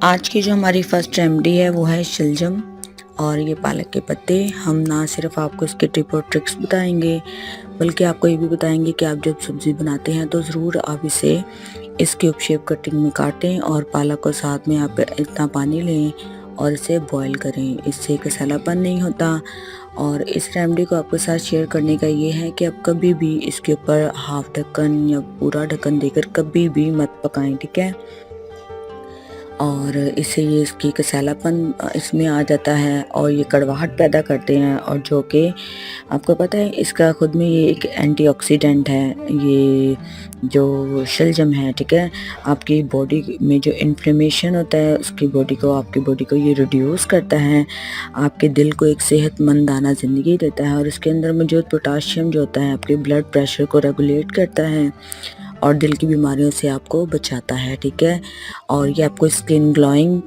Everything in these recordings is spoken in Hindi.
आज की जो हमारी फर्स्ट रेमेडी है वो है शलजम और ये पालक के पत्ते। हम ना सिर्फ आपको इसके टिप और ट्रिक्स बताएंगे बल्कि आपको ये भी बताएंगे कि आप जब सब्ज़ी बनाते हैं तो ज़रूर आप इसे इस क्यूब शेप कटिंग में काटें और पालक को साथ में आप इतना पानी लें और इसे बॉईल करें। इससे कसैलापन नहीं होता। और इस रेमेडी को आपके साथ शेयर करने का ये है कि आप कभी भी इसके ऊपर हाफ ढक्कन या पूरा ढक्कन देकर कभी भी मत पकाएं, ठीक है। और इससे ये इसकी कसैलापन इसमें आ जाता है और ये कड़वाहट पैदा करते हैं, और जो कि आपको पता है इसका खुद में ये एक एंटीऑक्सीडेंट है। ये जो शलजम है, ठीक है, आपकी बॉडी में जो इन्फ्लेमेशन होता है उसकी आपकी बॉडी को ये रिड्यूस करता है। आपके दिल को एक सेहतमंदाना ज़िंदगी देता है और इसके अंदर मौजूद पोटाशियम जो होता है आपके ब्लड प्रेशर को रेगुलेट करता है और दिल की बीमारियों से आपको बचाता है, ठीक है। और ये आपको स्किन ग्लोइंग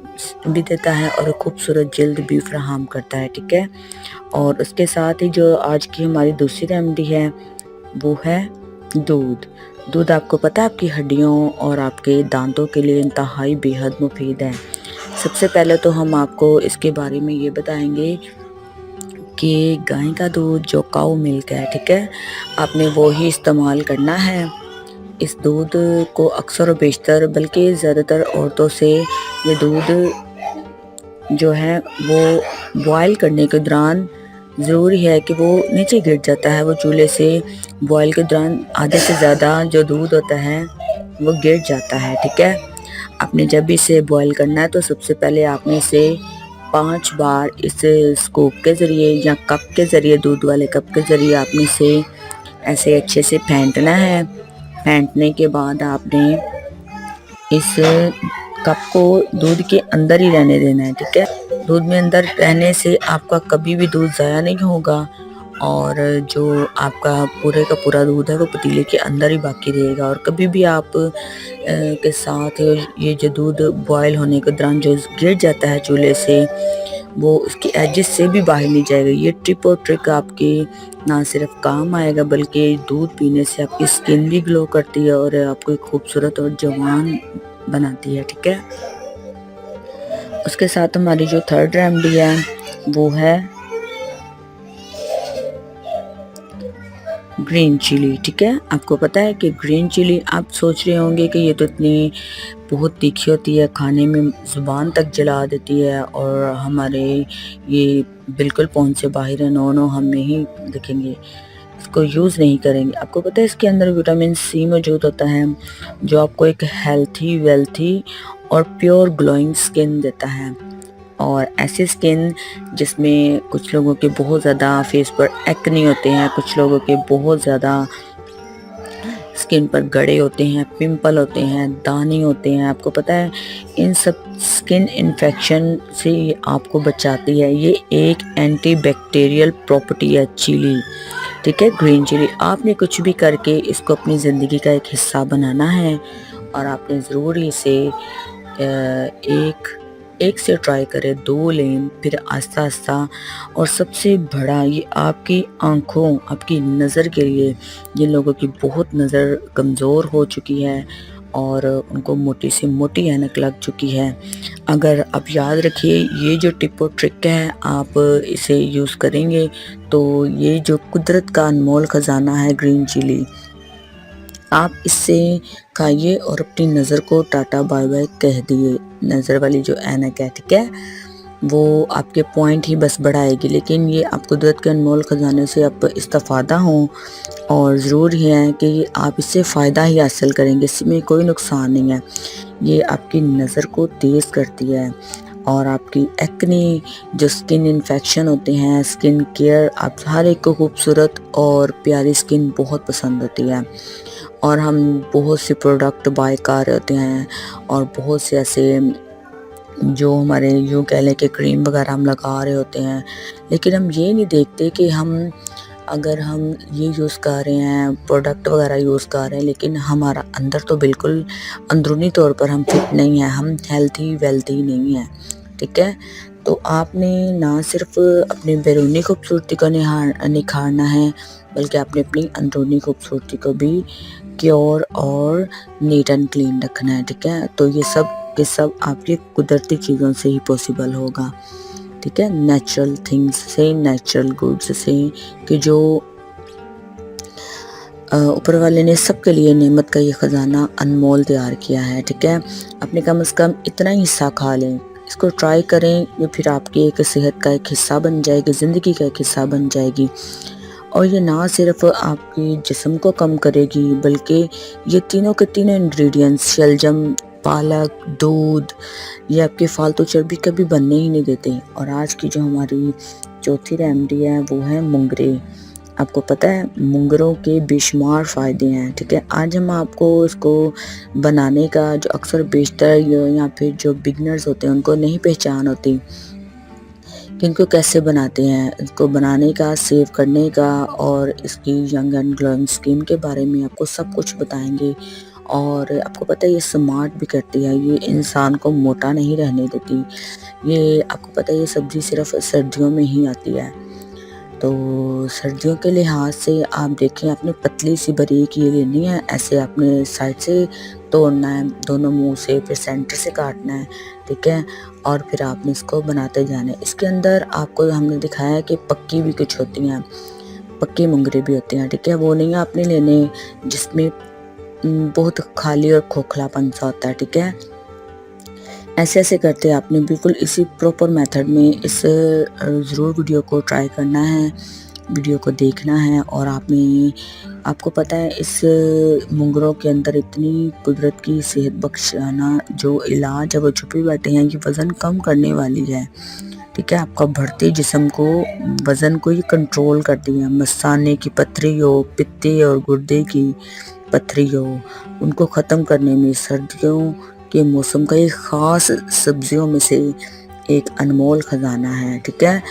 भी देता है और खूबसूरत जल्द भी फराहम करता है, ठीक है। और उसके साथ ही जो आज की हमारी दूसरी रेमेडी है वो है दूध। दूध आपको पता है आपकी हड्डियों और आपके दांतों के लिए इंतहाई बेहद मुफीद है। सबसे पहले तो हम आपको इसके बारे में ये बताएंगे कि गाय का दूध जो काऊ मिल्क है, ठीक है, आपने वो ही इस्तेमाल करना है। इस दूध को अक्सर और बेशतर बल्कि ज़्यादातर औरतों से ये दूध जो है वो बॉयल करने के दौरान ज़रूरी है कि वो नीचे गिर जाता है। वो चूल्हे से बॉयल के दौरान आधे से ज़्यादा जो दूध होता है वो गिर जाता है, ठीक है। आपने जब भी इसे बॉयल करना है तो सबसे पहले आपने इसे 5 बार इस स्कूप के ज़रिए या कप के ज़रिए, दूध वाले कप के ज़रिए आपने इसे ऐसे अच्छे से फेंटना है। फेंटने के बाद आपने इस कप को दूध के अंदर ही रहने देना है, ठीक है। दूध में अंदर रहने से आपका कभी भी दूध ज़ाया नहीं होगा और जो आपका पूरे का पूरा दूध है वो पतीले के अंदर ही बाकी रहेगा। और कभी भी आप के साथ ये जो दूध बॉयल होने के दौरान जो गिर जाता है चूल्हे से, वो उसकी एजेस से भी बाहर नहीं जाएगा। ये टिप और ट्रिक आपकी ना सिर्फ काम आएगा बल्कि दूध पीने से आपकी स्किन भी ग्लो करती है और आपको खूबसूरत और जवान बनाती है, ठीक है। उसके साथ हमारी जो थर्ड रेमेडी है वो है ग्रीन चिली, ठीक है। आपको पता है कि ग्रीन चिली, आप सोच रहे होंगे कि ये तो इतनी बहुत तीखी होती है, खाने में ज़ुबान तक जला देती है और हमारे ये बिल्कुल पहुंच से बाहर है। नो, हम नहीं देखेंगे, इसको यूज़ नहीं करेंगे। आपको पता है इसके अंदर विटामिन सी मौजूद होता है जो आपको एक हेल्थी, वेल्थी और प्योर ग्लोइंग स्किन देता है। और ऐसी स्किन जिसमें कुछ लोगों के बहुत ज़्यादा फेस पर एक्ने होते हैं, कुछ लोगों के बहुत ज़्यादा स्किन पर गड़े होते हैं, पिंपल होते हैं, दाने होते हैं, आपको पता है इन सब स्किन इन्फेक्शन से आपको बचाती है। ये एक एंटी बैक्टीरियल प्रॉपर्टी है चिली, ठीक है, ग्रीन चिली। आपने कुछ भी करके इसको अपनी ज़िंदगी का एक हिस्सा बनाना है और आपने ज़रूर इसे एक से ट्राई करें, 2 लें, फिर आस्ता आस्ता। और सबसे बड़ा ये आपकी आँखों, आपकी नज़र के लिए, जिन लोगों की बहुत नज़र कमज़ोर हो चुकी है और उनको मोटी से मोटी ऐनक लग चुकी है, अगर आप याद रखिए ये जो टिप और ट्रिक है आप इसे यूज़ करेंगे तो ये जो कुदरत का अनमोल ख़जाना है ग्रीन चिली, आप इससे खाइए और अपनी नज़र को टाटा बाय बाय कह दिए। नज़र वाली जो ऐनक है, ठीक है, वो आपके पॉइंट ही बस बढ़ाएगी, लेकिन ये आप कुदरत के अनमोल ख़जाने से आप इस्तेफ़ादा हों और ज़रूर ही है कि आप इससे फ़ायदा ही हासिल करेंगे। इसमें कोई नुकसान नहीं है। ये आपकी नज़र को तेज़ करती है और आपकी एक्ने, जो स्किन इन्फेक्शन होते हैं, स्किन केयर, आप हर एक को खूबसूरत और प्यारी स्किन बहुत पसंद होती है। और हम बहुत से प्रोडक्ट बाय कर रहे होते हैं और बहुत से ऐसे जो हमारे यूँ कह लें कि क्रीम वगैरह हम लगा रहे होते हैं, लेकिन हम ये नहीं देखते कि अगर हम ये यूज़ कर रहे हैं, प्रोडक्ट वगैरह यूज़ कर रहे हैं, लेकिन हमारा अंदर तो बिल्कुल अंदरूनी तौर पर हम फिट नहीं हैं, हम हेल्थी वेल्थी नहीं हैं, ठीक है। तो आपने ना सिर्फ अपनी बैरूनी खूबसूरती को निखारना है बल्कि आपने अपनी अंदरूनी खूबसूरती को भी क्योर और नीट एंड क्लीन रखना है, ठीक है। तो ये सब के सब आपकी कुदरती चीज़ों से ही पॉसिबल होगा, ठीक है। नेचुरल थिंग्स से, नेचुरल गुड्स से, कि जो ऊपर वाले ने सबके लिए नेमत का ये ख़जाना अनमोल तैयार किया है, ठीक है। अपने कम से कम इतना ही हिस्सा खा लें, इसको ट्राई करें, ये फिर आपकी एक सेहत का एक हिस्सा बन जाएगी, ज़िंदगी का एक हिस्सा बन जाएगी। और ये ना सिर्फ आपकी जिस्म को कम करेगी, बल्कि ये तीनों के तीनों इंग्रेडिएंट्स शलजम, पालक, दूध, ये आपके फालतू चर्बी कभी बनने ही नहीं देते। और आज की जो हमारी चौथी रेमेडी है वो है मुंगरे। आपको पता है मुंगरों के बेशुमार फ़ायदे हैं, ठीक है। आज हम आपको इसको बनाने का, जो अक्सर बेशतर या फिर जो बिगनर्स होते हैं उनको नहीं पहचान होती कि इनको कैसे बनाते हैं, इसको बनाने का, सेव करने का और इसकी यंग एंड ग्लोइंग स्किन के बारे में आपको सब कुछ बताएंगे। और आपको पता है ये स्मार्ट भी करती है, ये इंसान को मोटा नहीं रहने देती। ये आपको पता है ये सब्ज़ी सिर्फ सर्दियों में ही आती है। तो सर्दियों के लिहाज से आप देखें, आपने पतली सी बारीक ये लेनी है, ऐसे आपने साइड से तोड़ना है, दोनों मुंह से, फिर सेंटर से काटना है, ठीक है। और फिर आपने इसको बनाते जाना है। इसके अंदर आपको हमने दिखाया है कि पक्की भी कुछ होती हैं, पक्के मुंगरे भी होते हैं, ठीक है। वो नहीं आपने लेने जिसमें बहुत खाली और खोखलापन सा होता है, ठीक है। ऐसे ऐसे करते आपने बिल्कुल इसी प्रॉपर मेथड में इस ज़रूर वीडियो को ट्राई करना है, वीडियो को देखना है। और आपको पता है इस मुंगरों के अंदर इतनी कुदरत की सेहत बख्शाना जो इलाज है वो छुपे बैठे हैं। ये वज़न कम करने वाली है, ठीक है। आपका बढ़ते जिस्म को, वज़न को ये कंट्रोल करती है। मसाने की पथरी हो, पित्ते और गुर्दे की पथरी हो, उनको ख़त्म करने में सर्दियों के मौसम का एक ख़ास सब्जियों में से एक अनमोल ख़जाना है, ठीक है।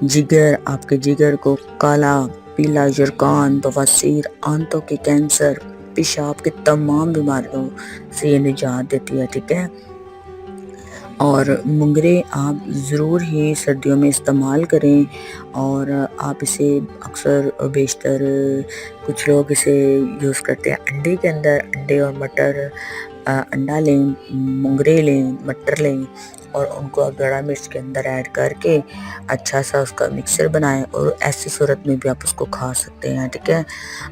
जिगर, आपके जिगर को काला पीला यरकान, बवासीर, आंतों के कैंसर, पेशाब के तमाम बीमारियों से ये निजात देती है, ठीक है। और मुंगरे आप ज़रूर ही सर्दियों में इस्तेमाल करें। और आप इसे अक्सर बेशतर कुछ लोग इसे यूज़ करते हैं अंडे के अंदर, अंडे और मटर, अंडा लें, मुंगरे लें, मटर लें और उनको गड़ा मिर्च के अंदर ऐड करके अच्छा सा उसका मिक्सर बनाएं और ऐसी सूरत में भी आप उसको खा सकते हैं, ठीक है।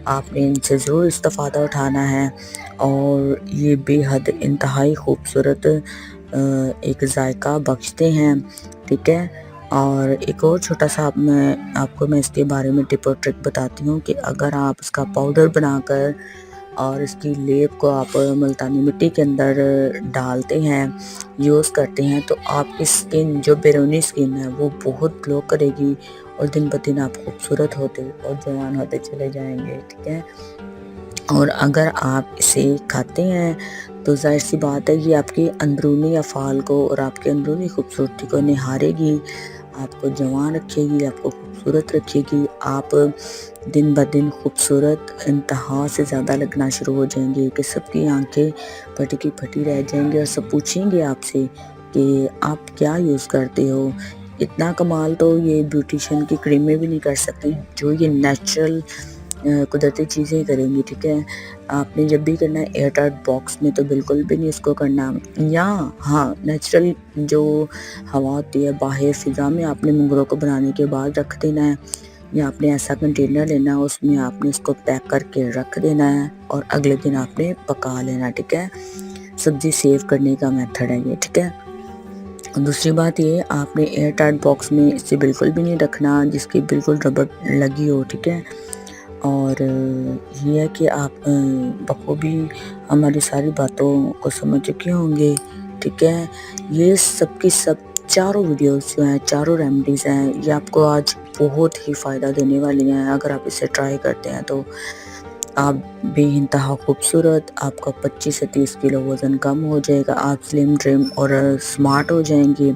आपने इनसे ज़रूर इस्तेफ़ादा उठाना है। और ये बेहद इंतहाई खूबसूरत एक जायका बख्शते हैं, ठीक है। और एक और छोटा सा मैं इसके बारे में टिप और ट्रिक बताती हूँ कि अगर आप इसका पाउडर बनाकर और इसकी लेप को आप मुल्तानी मिट्टी के अंदर डालते हैं, यूज़ करते हैं, तो आपकी स्किन, जो बैरूनी स्किन है, वो बहुत ग्लो करेगी और दिन ब दिन आप खूबसूरत होते और जवान होते चले जाएंगे, ठीक है। और अगर आप इसे खाते हैं तो ज़ाहिर सी बात है ये आपकी अंदरूनी अफ़ाल को और आपकी अंदरूनी खूबसूरती को निहारेगी, आपको जवान रखेगी, आपको खूबसूरत रखेगी। आप दिन ब दिन खूबसूरत इंतहा से ज़्यादा लगना शुरू हो जाएंगे कि सबकी आंखें फटी की फटी रह जाएंगी और सब पूछेंगे आपसे कि आप क्या यूज़ करते हो। इतना कमाल तो ये ब्यूटिशियन की क्रीमें भी नहीं कर सकती जो ये नेचुरल कुदरती चीज़ें करेंगी, ठीक है। आपने जब भी करना है एयर टाइट बॉक्स में तो बिल्कुल भी नहीं इसको करना, या हाँ नेचुरल जो हवा होती है बाहर फ़िज़ा में आपने मुंगरों को बनाने के बाद रख देना है, या आपने ऐसा कंटेनर लेना है उसमें आपने इसको पैक करके रख देना है और अगले दिन आपने पका लेना, ठीक है। सब्ज़ी सेव करने का मेथड है ये, ठीक है। दूसरी बात ये, आपने एयर टाइट बॉक्स में इसे बिल्कुल भी नहीं रखना जिसकी बिल्कुल रबड़ लगी हो, ठीक है। और ये है कि आप बखूबी हमारी सारी बातों को समझ चुके होंगे, ठीक है। ये सब की सब चारों वीडियोस जो हैं, चारों रेमेडीज़ हैं, ये आपको आज बहुत ही फ़ायदा देने वाली हैं। अगर आप इसे ट्राई करते हैं तो आप बेइंतहा खूबसूरत, आपका 25 से 30 किलो वज़न कम हो जाएगा, आप स्लिम ट्रिम और स्मार्ट हो जाएंगे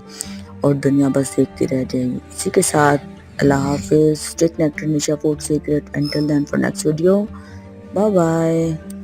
और दुनिया बस देखती रह जाएगी। इसी के साथ Allah Hafiz, stay connected, Nisha Food Secret. Until then, for next video, bye bye.